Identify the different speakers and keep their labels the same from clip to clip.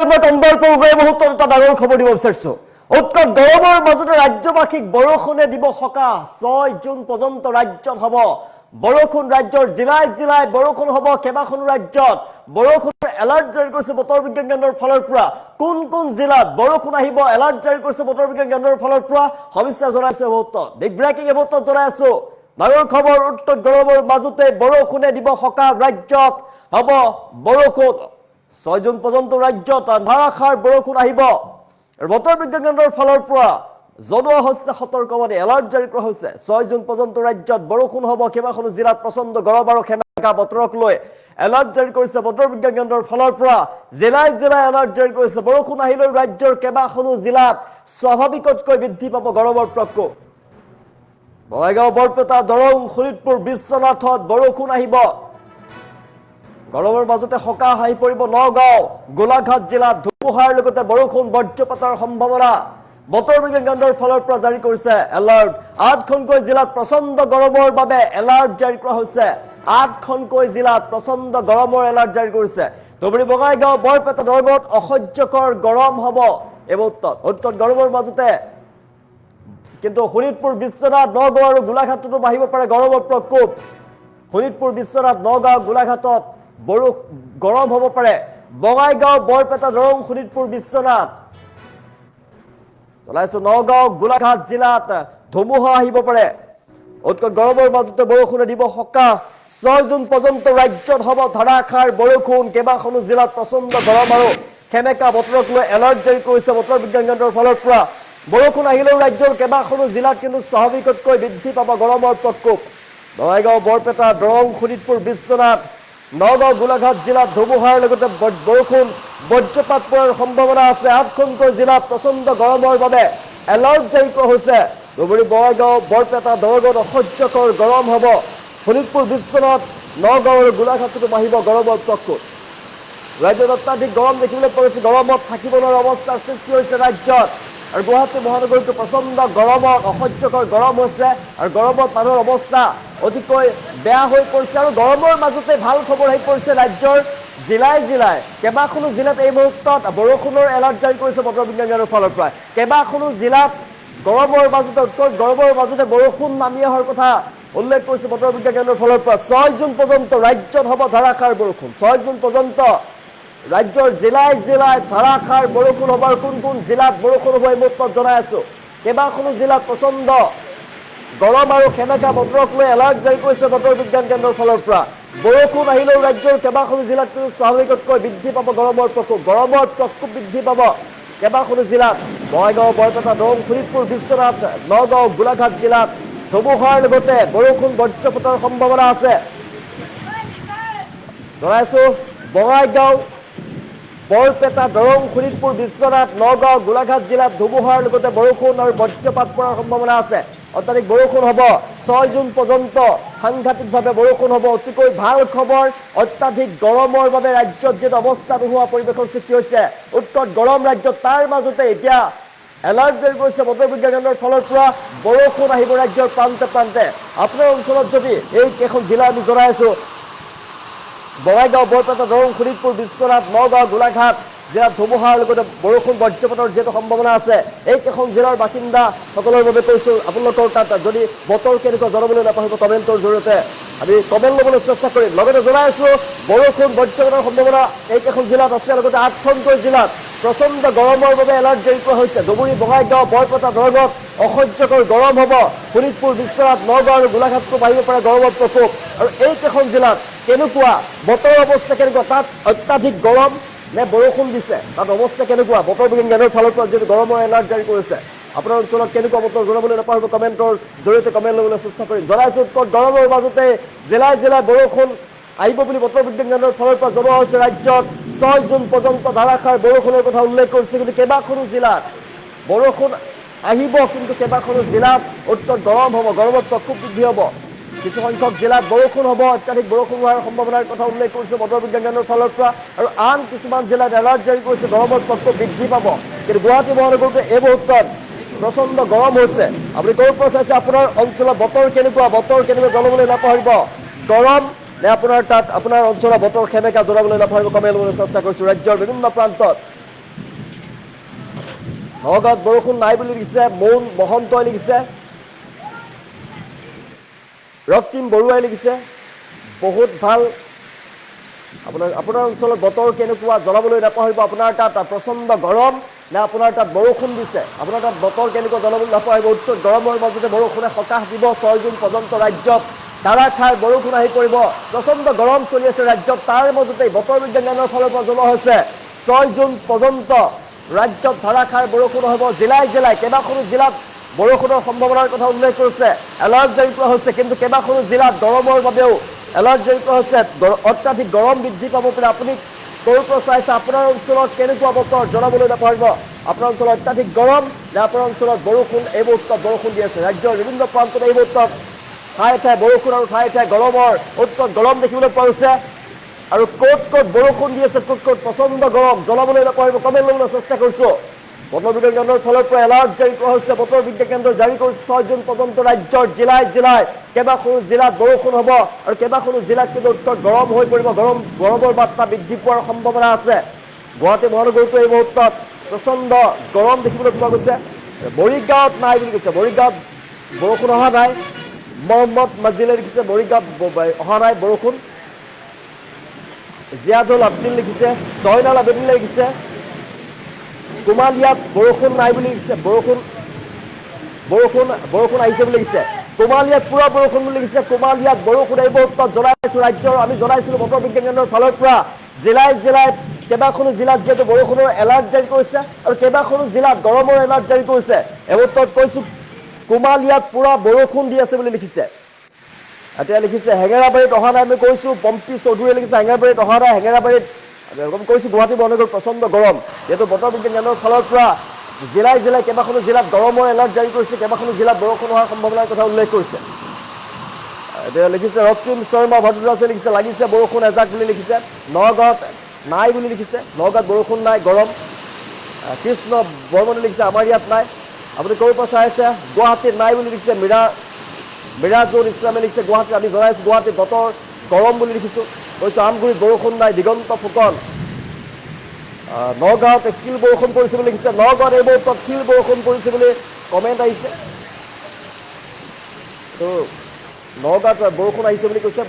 Speaker 1: ডাঙৰ খবৰ দিব বিচাৰিছো উৎকট গৰমৰ মাজতে ৰাজ্যবাসীক বৰষুণে দিব সকাহ 6 জুন পৰ্যন্ত ৰাজ্যত হ'ব বৰষুণ ৰাজ্যৰ জিলাই জিলাই বৰষুণ হ'ব কেবাখনো ৰাজ্যত বৰষুণৰ এলাৰ্ট জাৰি কৰিছে বতৰ বিজ্ঞান কেন্দ্ৰৰ ফালৰ পৰা কোন কোন জিলাত বৰষুণ আহিব এলাৰ্ট জাৰি কৰিছে বতৰ বিজ্ঞান কেন্দ্ৰৰ ফালৰ পৰা সবিস্তাৰ জনাইছে বহুত বিগ ব্ৰেকিং এবত জনাই আছো ডাঙৰ খবৰ উৎকট গৰমৰ মাজতে বৰষুণে দিব সকাহ ৰাজ্যত হ'ব বৰষুণ 6 জুন পৰ্যন্ত ৰাজ্যত ধাৰাসাৰ বৰষুণ আহিব বতৰ বিজ্ঞান কেন্দ্ৰৰ ফালৰ পৰা জনোৱা হৈছে সতৰ্কবাণী এলাৰ্ট জাৰি কৰা হৈছে 6 জুন পৰ্যন্ত ৰাজ্যত বৰষুণ হ'ব কেবাখনো জিলাত প্ৰচণ্ড গৰম আৰু খেমেকা বতৰক লৈ এলাৰ্ট জাৰি কৰিছে বতৰ বিজ্ঞান কেন্দ্ৰৰ ফালৰ পৰা জিলাই জিলাই এলাৰ্ট জাৰি কৰিছে বৰষুণ আহিলে ৰাজ্যৰ কেবাখনো জিলাত স্বাভাৱিকতকৈ বৃদ্ধি পাব গৰমৰ প্ৰকোপ বঙাইগাঁও বৰপেটা দৰং শোণিতপুৰ বিশ্বনাথত বৰষুণ আহিব গৰমৰ মাজতে সকাহ আহি পৰিব নগাঁও গোলাঘাট জিলাত ধুমুহাৰ লগতে বৰষুণ বজ্ৰপাতৰ সম্ভাৱনা বতৰ বিজ্ঞান কেন্দ্ৰৰ ফালৰ পৰা জাৰি কৰিছে এলাৰ্ট 8খনকৈ জিলাত প্ৰচণ্ড গৰমৰ বাবে এলাৰ্ট জাৰি কৰা হৈছে 8খনকৈ জিলাত প্ৰচণ্ড গৰমৰ এলাৰ্ট জাৰি কৰিছে ধুবুৰী বঙাইগাঁও বৰপেটা দৰঙত অসহ্যকৰ গৰম হ'ব এই মুহূৰ্তত উৎকট গৰমৰ মাজতে কিন্তু শোণিতপুৰ বিশ্বনাথ নগাঁও আৰু গোলাঘাটতো বাঢ়িব পাৰে গৰমৰ প্ৰকোপ শোণিতপুৰ বিশ্বনাথ নগাঁও গোলাঘাটত গৰম হ'ব পাৰে বঙাইগাঁও বৰপেটা দৰং শোণিতপুৰ বিশ্বনাথ চলাইছো নগাঁও গোলাঘাট জিলাত ধুমুহা আহিব পাৰে উৎকট গৰমৰ মাজতে বৰষুণে দিব সকাহ 6 জুন পৰ্যন্ত ৰাজ্যত হ'ব ধাৰাসাৰ বৰষুণ কেবাখনো জিলাত প্ৰচণ্ড গৰম আৰু খেমেকা বতৰক লৈ এলাৰ্ট জাৰি কৰিছে বতৰ বিজ্ঞান কেন্দ্ৰৰ ফালৰ পৰা বৰষুণ আহিলেও ৰাজ্যৰ কেবাখনো জিলাত কিন্তু স্বাভাৱিকতকৈ বৃদ্ধি পাব গৰমৰ প্ৰকোপ বঙাইগাঁও বৰপেটা দৰং শোণিতপুৰ বিশ্বনাথ নগাঁও গোলাঘাট জিলাত ধুমুহাৰ লগতে বৰষুণ বজ্ৰপাত পৰাৰ সম্ভাৱনা আছে 8খনকৈ জিলাত প্ৰচণ্ড গৰমৰ বাবে এলাৰ্ট জাৰি কৰা হৈছে ধুবুৰী বঙাইগাঁও বৰপেটা দৰঙত অসহ্যকৰ গৰম হ'ব শোণিতপুৰ বিশ্বনাথ নগাঁও আৰু গোলাঘাটতো বাঢ়িব গৰমৰ প্ৰকোপ ৰাজ্যত অত্যাধিক গৰম দেখিবলৈ পোৱা গৈছে গৰমত থাকিব নোৱাৰা অৱস্থাৰ সৃষ্টি হৈছে ৰাজ্যত আৰু গুৱাহাটী মহানগৰীতো প্ৰচণ্ড গৰমত অসহ্যকৰ গৰম হৈছে আৰু গৰমত মানুহৰ অৱস্থা অতিকৈ বেয়া হৈ পৰিছে আৰু গৰমৰ মাজতে ভাল খবৰ আহি পৰিছে ৰাজ্যৰ জিলাই জিলাই কেবাখনো জিলাত এই মুহূৰ্তত বৰষুণৰ এলাৰ্ট জাৰি কৰিছে বতৰ বিজ্ঞান কেন্দ্ৰৰ ফালৰ পৰা কেবাখনো জিলাত গৰমৰ মাজতে উৎকট গৰমৰ মাজতে বৰষুণ নামি অহাৰ কথা উল্লেখ কৰিছে বতৰ বিজ্ঞান কেন্দ্ৰৰ ফালৰ পৰা 6 জুন পৰ্যন্ত ৰাজ্যত হ'ব ধাৰাসাৰ বৰষুণ 6 জুন পৰ্যন্ত ৰাজ্যৰ জিলাই জিলাই ধাৰাসাৰ বৰষুণ হ'ব কোন কোন জিলাত বৰষুণ হ'ব এই মুহূৰ্তত জনাই আছো কেবাখনো জিলাত প্ৰচণ্ড গৰম আৰু খেমেকা বতৰক লৈ এলাৰ্ট জাৰি কৰিছে বতৰ বিজ্ঞান কেন্দ্ৰৰ ফালৰ পৰা বৰষুণ আহিলেও ৰাজ্যৰ কেবাখনো জিলাত কিন্তু স্বাভাৱিকতকৈ বৃদ্ধি পাব গৰমৰ প্ৰকোপ বৃদ্ধি পাব কেবাখনো জিলাত বঙাইগাঁও বৰপেটা দৰং শোণিতপুৰ বিশ্বনাথ নগাঁও গোলাঘাট জিলাত ধুমুহাৰ লগতে বৰষুণ বজ্ৰপাতৰ সম্ভাৱনা আছে জনাইছো বঙাইগাঁও বৰপেটা দৰং শোণিতপুৰ বিশ্বনাথ নগাঁও গোলাঘাট জিলাত ধুমুহাৰ লগতে বৰষুণ আৰু বজ্ৰপাত পৰাৰ সম্ভাৱনা আছে অত্যাধিক বৰষুণ হ'ব 6 জুন পৰ্যন্ত সাংঘাতিকভাৱে বৰষুণ হ'ব অতিকৈ ভাল খবৰ অত্যাধিক গৰমৰ বাবে ৰাজ্যত যেটা অৱস্থা নোহোৱা পৰিৱেশৰ সৃষ্টি হৈছে উৎকট গৰম ৰাজ্যত তাৰ মাজতে এতিয়া এলাৰ্ট জাৰি কৰিছে বতৰ বিজ্ঞান কেন্দ্ৰৰ ফালৰ পৰা বৰষুণ আহিব ৰাজ্যৰ প্ৰান্তে প্ৰান্তে আপোনাৰ অঞ্চলত যদি এই কেইখন জিলা আমি জনাই আছো বঙাইগাঁও বৰপেটা দৰং শোণিতপুৰ বিশ্বনাথ নগাঁও গোলাঘাট জিলাত ধুমুহাৰ লগতে বৰষুণ বজ্ৰপাতৰ যিহেতু সম্ভাৱনা আছে এই কেইখন জিলাৰ বাসিন্দা সকলৰ বাবে কৈছো আপোনালোকৰ তাত যদি বতৰ কেনেকুৱা জনাবলৈ নাপাহৰিব কমেণ্টৰ জৰিয়তে আমি কমেণ্ট ল'বলৈ চেষ্টা কৰিম লগতে জনাই আছো বৰষুণ বজ্ৰপাতৰ সম্ভাৱনা এই কেইখন জিলাত আছে লগতে 8খনকৈ জিলাত প্ৰচণ্ড গৰমৰ বাবে এলাৰ্ট জাৰি কৰা হৈছে ধুবুৰী বঙাইগাঁও বৰপেটা দৰঙত অসহ্যকৰ গৰম হ'ব শোণিতপুৰ বিশ্বনাথ নগাঁও আৰু গোলাঘাটতো বাঢ়িব পাৰে গৰমৰ প্ৰকোপ আৰু এই কেইখন জিলাত কেনেকুৱা বতৰৰ অৱস্থা কেনেকুৱা তাত অত্যাধিক গৰম নে বৰষুণ দিছে তাত অৱস্থা কেনেকুৱা বতৰ বিজ্ঞান কেন্দ্ৰৰ ফালৰ পৰা যিটো গৰমৰ এলাৰ্ট জাৰি কৰিছে আপোনাৰ অঞ্চলত কেনেকুৱা বতৰ জনাবলৈ নাপাহৰিব কমেণ্টৰ জৰিয়তে কমেণ্ট ল'বলৈ চেষ্টা কৰিম জনাইছো উৎকট গৰমৰ মাজতে জিলাই জিলাই বৰষুণ আহিব বুলি বতৰ বিজ্ঞান কেন্দ্ৰৰ ফালৰ পৰা জনোৱা হৈছে ৰাজ্যত 6 জুন পৰ্যন্ত ধাৰাসাৰ বৰষুণৰ কথা উল্লেখ কৰিছে কিন্তু কেইবাখনো জিলাত বৰষুণ আহিব কিন্তু কেইবাখনো জিলাত উৎকট গৰম হ'ব গৰমৰ প্ৰকোপ বৃদ্ধি হ'ব কিছু সংখ্যক জিলাত বৰষুণ হ'ব অত্যাধিক বৰষুণ হোৱাৰ সম্ভাৱনাৰ কথা উল্লেখ কৰিছে বতৰ বিজ্ঞান কেন্দ্ৰৰ ফালৰ পৰা আৰু আন কিছুমান জিলাত এলাৰ্ট জাৰি কৰিছে গৰমৰ প্ৰকোপ বৃদ্ধি পাব কিন্তু গুৱাহাটী মহানগৰীত এই মুহূৰ্তত প্ৰচণ্ড গৰম হৈছে আপুনি ক'ৰ পৰা চাইছে আপোনাৰ অঞ্চলত বতৰ কেনেকুৱা জনাবলৈ নাপাহৰিব গৰম নে আপোনাৰ তাত আপোনাৰ অঞ্চলৰ বতৰ খেমেকা জনাবলৈ নাপাহৰিব কমেণ্ট ল'বলৈ চেষ্টা কৰিছো ৰাজ্যৰ বিভিন্ন প্ৰান্তত নগাঁৱত বৰষুণ নাই বুলি লিখিছে মৌন মহন্তই লিখিছে ৰক্তিম বৰুৱাই লিখিছে বহুত ভাল আপোনাৰ অঞ্চলত বতৰ কেনেকুৱা জনাবলৈ নাপাহৰিব আপোনাৰ তাত প্ৰচণ্ড গৰম নে আপোনাৰ তাত বৰষুণ দিছে আপোনাৰ তাত বতৰ কেনেকুৱা জনাবলৈ নাপাহৰিব উত্তৰ গৰমৰ মাজতে বৰষুণে সকাহ দিব 6 জুন পৰ্যন্ত ৰাজ্যত ধাৰাসাৰ বৰষুণ আহি পৰিব প্ৰচণ্ড গৰম চলি আছে ৰাজ্যত তাৰ মাজতেই বতৰ বিজ্ঞানৰ ফালৰ পৰা জনোৱা হৈছে 6 জুন পৰ্যন্ত ৰাজ্যত ধাৰাসাৰ বৰষুণ হ'ব জিলাই জিলাই কেইবাখনো জিলাত বৰষুণৰ সম্ভাৱনাৰ কথা উল্লেখ কৰিছে এলাৰ্ট জাৰি কৰা হৈছে কিন্তু কেইবাখনো জিলাত গৰমৰ বাবেও এলাৰ্ট জাৰি কৰা হৈছে অত্যাধিক গৰম বৃদ্ধি পাব পাৰে আপুনি ক'ৰ পৰা চাইছে আপোনাৰ অঞ্চলত কেনেকুৱা বতৰ জনাবলৈ নাপাহৰিব আপোনাৰ অঞ্চলত অত্যাধিক গৰম নে আপোনাৰ অঞ্চলত বৰষুণ এই মুহূৰ্তত বৰষুণ দি আছে ৰাজ্যৰ বিভিন্ন প্ৰান্তত এই মুহূৰ্তত ঠায়ে ঠায়ে বৰষুণ আৰু ঠায়ে ঠায়ে গৰমৰ উত্তত গৰম দেখিবলৈ পোৱা গৈছে আৰু ক'ত ক'ত বৰষুণ দি আছে ক'ত ক'ত প্ৰচণ্ড গৰম জনাবলৈ নাপাহৰিব কমেণ্ট ল'বলৈ চেষ্টা কৰিছোঁ বতৰ বিজ্ঞান কেন্দ্ৰৰ ফালৰ পৰা এলাৰ্ট জাৰি কৰা হৈছে বতৰ বিজ্ঞান কেন্দ্ৰ জাৰি কৰিছে 6 জুন পৰ্যন্ত ৰাজ্যৰ জিলাই জিলাই কেইবাখনো জিলাত বৰষুণ হ'ব আৰু কেইবাখনো জিলাত কিন্তু উত্তৰ গৰম হৈ পৰিব গৰমৰ মাত্ৰা বৃদ্ধি পোৱাৰ সম্ভাৱনা আছে গুৱাহাটী মহানগৰীতো এই মুহূৰ্তত প্ৰচণ্ড গৰম দেখিবলৈ পোৱা গৈছে মৰিগাঁৱত নাই বুলি কৈছে মৰিগাঁৱত বৰষুণ অহা নাই মহম্মদ মাজিলে লিখিছে মৰিগাঁৱত অহা নাই বৰষুণ জিয়াদুল আব্দিল লিখিছে জয়নাল আবেদিনে লিখিছে কুমালিয়াত বৰষুণ নাই বুলি লিখিছে বৰষুণ আহিছে বুলি লিখিছে কুমালিয়াত পুৰা বৰষুণ বুলি লিখিছে কুমালিয়াত বৰষুণ এই মুহূৰ্তত জনাইছোঁ ৰাজ্যৰ আমি জনাইছিলোঁ বতৰ বিজ্ঞান কেন্দ্ৰৰ ফালৰ পৰা জিলাই জিলাই কেইবাখনো জিলাত যিহেতু বৰষুণৰ এলাৰ্ট জাৰি কৰিছে আৰু কেইবাখনো জিলাত গৰমৰ এলাৰ্ট জাৰি কৰিছে এই মুহূৰ্তত কৈছোঁ কুমালিয়াত পুৰা বৰষুণ দি আছে বুলি লিখিছে এতিয়া লিখিছে হেঙেৰাবাৰীত অহা নাই আমি কৈছোঁ পম্পী চৌধুৰীয়ে লিখিছে হেঙেৰাবাৰীত অহা নাই হেঙেৰাবাৰীত কৈছোঁ গুৱাহাটী মহানগৰত প্ৰচণ্ড গৰম যিহেতু বতৰ বিজ্ঞান কেন্দ্ৰৰ ফালৰ পৰা জিলাই জিলাই কেইবাখনো জিলাত গৰমৰ এলাৰ্ট জাৰি কৰিছে কেইবাখনো জিলাত বৰষুণ হোৱাৰ সম্ভাৱনাৰ কথা উল্লেখ কৰিছে এতিয়া লিখিছে ৰক্তিম শৰ্মা ভদ্ৰদাসে লিখিছে লাগিছে বৰষুণ এজাক বুলি লিখিছে নগাঁৱত নাই বুলি লিখিছে নগাঁৱত বৰষুণ নাই গৰম কৃষ্ণ বৰ্মনে লিখিছে আমাৰ ইয়াত নাই আপুনি ক'ৰ পৰা চাই আছে গুৱাহাটীত নাই বুলি লিখিছে মিৰাজুল ইছলামে লিখিছে গুৱাহাটীত আমি জনাইছোঁ গুৱাহাটীত বতৰ গৰম বুলি লিখিছোঁ কৈছোঁ আমগুৰিত বৰষুণ নাই দিগন্ত ফুকন নগাঁৱত শিল বৰষুণ পৰিছে বুলি লিখিছে নগাঁৱত এই মুহূৰ্তত শিল বৰষুণ পৰিছে বুলি কমেণ্ট আহিছে তো নগাঁৱত বৰষুণ আহিছে বুলি কৈছে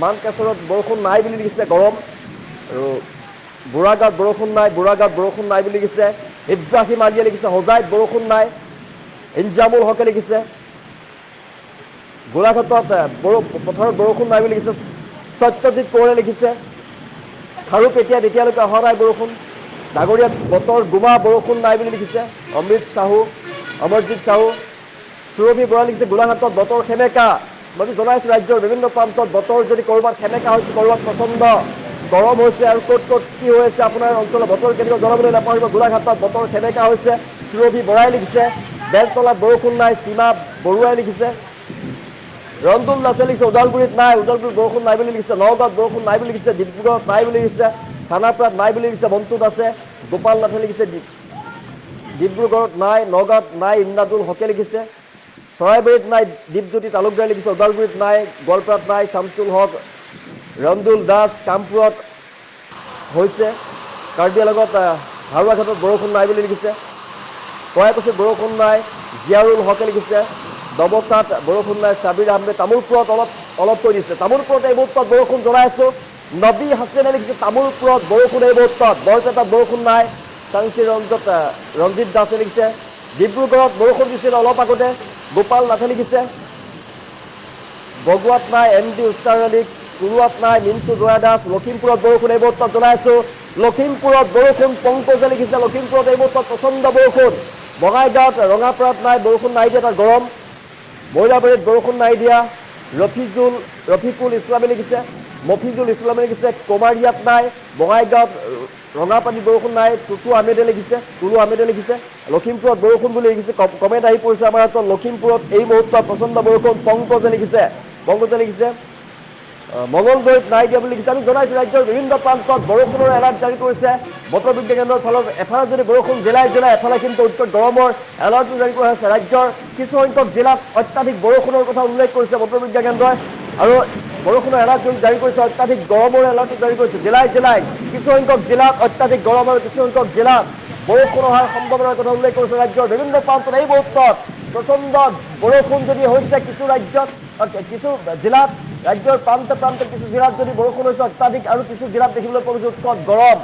Speaker 1: মানকাছৰত বৰষুণ নাই বুলি লিখিছে গৰম আৰু বুঢ়াগাঁৱত বৰষুণ নাই বুলি লিখিছে ইব্ৰাহিম আলিয়ে লিখিছে হোজাইত বৰষুণ নাই ইনজামুল হকে লিখিছে গোলাঘাটত পথাৰত বৰষুণ নাই বুলি লিখিছে সত্যজিৎ কৌৰে লিখিছে খাৰুপেটীয়াত এতিয়ালৈকে অহা নাই বৰষুণ ডাঙৰীয়াত বতৰ গোমা বৰষুণ নাই বুলি লিখিছে অমৰজিৎ চাহু সুৰভি বৰা লিখিছে গোলাঘাটত বতৰ সেমেকা মই জনাইছোঁ ৰাজ্যৰ বিভিন্ন প্ৰান্তত বতৰ যদি ক'ৰবাত সেমেকা হৈছে ক'ৰবাত প্ৰচণ্ড গৰম হৈছে আৰু ক'ত ক'ত কি হৈ আছে আপোনাৰ অঞ্চলত বতৰ কেনেকুৱা জনাবলৈ নাপাহৰিব গোলাঘাটত বতৰ সেমেকা হৈছে সুৰভি বৰাই লিখিছে বেলতলাত বৰষুণ নাই সীমা বৰুৱাই লিখিছে ৰঞ্জুল দাসে লিখিছে ওদালগুৰিত বৰষুণ নাই বুলি লিখিছে নগাঁৱত বৰষুণ নাই বুলি লিখিছে ডিব্ৰুগড়ত নাই বুলি লিখিছে খানাপাৰাত নাই বুলি লিখিছে মন্টু দাসে গোপাল নাথে লিখিছে ডিব্ৰুগড়ত নাই নগাঁৱত নাই ইমদাদুল হকে লিখিছে চৰাইবাৰীত নাই দীপজ্যোতি তালুকদাৰে লিখিছে ওদালগুৰিত নাই গোৱালপাৰাত নাই শামছুল হক ৰঞ্জুল দাস কামপুৰত হৈছে কাৰ্বি আংলঙত হাৰুৱাঘাটত বৰষুণ নাই বুলি লিখিছে কয়াকুছিত বৰষুণ নাই জিয়াৰুল হকে লিখিছে দবকাত বৰষুণ নাই ছাবিৰ আহমেদ তামোলপুৰত অলপ কৈ দিছে তামোলপুৰত এই মুহূৰ্তত বৰষুণ জনাইছোঁ নবী হাছেনে লিখিছে তামোলপুৰত বৰষুণ এই মুহূৰ্তত বৰপেটাত বৰষুণ নাই চাংচি ৰঞ্জিত দাসে লিখিছে ডিব্ৰুগড়ত বৰষুণ দিছিল অলপ আগতে গোপাল নাথে লিখিছে বগুৱাত নাই MD উস্তাৰ আলী কুৰুৱাত নাই মিণ্টু জয়া দাস লখিমপুৰত বৰষুণ এই মুহূৰ্তত জনাইছোঁ লখিমপুৰত বৰষুণ পংকজে লিখিছে লখিমপুৰত এই মুহূৰ্তত প্ৰচণ্ড বৰষুণ বঙাইগাঁৱত ৰঙাপাৰাত নাই বৰষুণ নাই দিয়া তাত গৰম মইলাবাৰীত বৰষুণ নাই দিয়া ৰফিকুল ইছলামে লিখিছে মফিজুল ইছলামে লিখিছে কমাৰিয়াত নাই বঙাইগাঁৱত ৰঙাপানীত বৰষুণ নাই টুটু আহমেদে লিখিছে লখিমপুৰত বৰষুণ বুলি লিখিছে কমেণ্ট আহি পৰিছে আমাৰ হাতত লখিমপুৰত এই মুহূৰ্তত প্ৰচণ্ড বৰষুণ পংকজে লিখিছে মঙলদৈত নাই দিয়া বুলি লিখিছে আমি জনাইছোঁ ৰাজ্যৰ বিভিন্ন প্ৰান্তত বৰষুণৰ এলাৰ্ট জাৰি কৰিছে বতৰ বিজ্ঞান কেন্দ্ৰৰ ফালত এফালে যদি বৰষুণ জিলাই এফালে কিন্তু উত্তৰ গৰমৰ এলাৰ্টটো জাৰি কৰা হৈছে ৰাজ্যৰ কিছুসংখ্যক জিলাত অত্যাধিক বৰষুণৰ কথা উল্লেখ কৰিছে বতৰ বিজ্ঞান কেন্দ্ৰই আৰু বৰষুণৰ এলাৰ্ট জাৰি কৰিছে অত্যাধিক গৰমৰ এলাৰ্টটো জাৰি কৰিছে জিলাই কিছুসংখ্যক জিলাত অত্যাধিক গৰম আৰু কিছুসংখ্যক জিলাত বৰষুণ অহাৰ সম্ভাৱনাৰ কথা উল্লেখ কৰিছে ৰাজ্যৰ বিভিন্ন প্ৰান্তত এই মুহূৰ্তত প্ৰচণ্ড বৰষুণ যদি হৈছে কিছু ৰাজ্যত কিছু জিলাত ৰাজ্যৰ প্ৰান্তে প্ৰান্তে কিছু জিলাত যদি বৰষুণ হৈছে অত্যাধিক আৰু কিছু জিলাত দেখিবলৈ পোৱা গৈছে উৎকট গৰম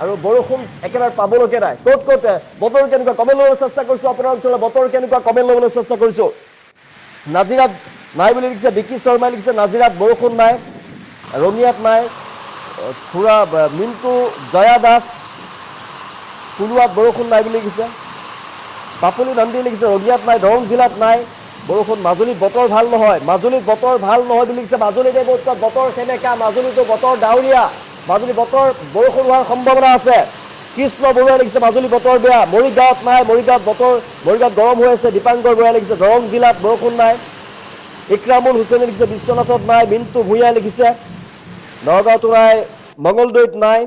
Speaker 1: আৰু বৰষুণ একেবাৰে পাবলৈকে নাই ক'ত ক'ত বতৰ কেনেকুৱা কমেণ্ট ল'বলৈ চেষ্টা কৰিছোঁ আপোনাৰ অঞ্চলৰ বতৰ কেনেকুৱা কমেণ্ট ল'বলৈ চেষ্টা কৰিছোঁ নাজিৰাত নাই বুলি লিখিছে বিকি শৰ্মাই লিখিছে নাজিৰাত বৰষুণ নাই ৰঙিয়াত নাই খুৰা মিণ্টু জয়া দাস কুলুৱাত বৰষুণ নাই বুলি লিখিছে পাপুলি নন্দীয়ে লিখিছে ৰঙিয়াত নাই দৰং জিলাত নাই বৰষুণ মাজুলীত বতৰ ভাল নহয় বুলি লিখিছে মাজুলীত এই মুহূৰ্তত বতৰ কেনেকা মাজুলীতো বতৰ ডাৱৰীয়া মাজুলী বতৰ বৰষুণ হোৱাৰ সম্ভাৱনা আছে কৃষ্ণ বৰুৱাই লিখিছে মাজুলী বতৰ বেয়া মৰিগাঁৱত নাই মৰিগাঁৱত গৰম হৈ আছে দীপাংকৰ বৰুৱাই লিখিছে দৰং জিলাত বৰষুণ নাই ইক্ৰামুল হুছেইনে লিখিছে বিশ্বনাথত নাই মিণ্টু ভূঞাই লিখিছে নগাঁৱতো নাই মঙলদৈত নাই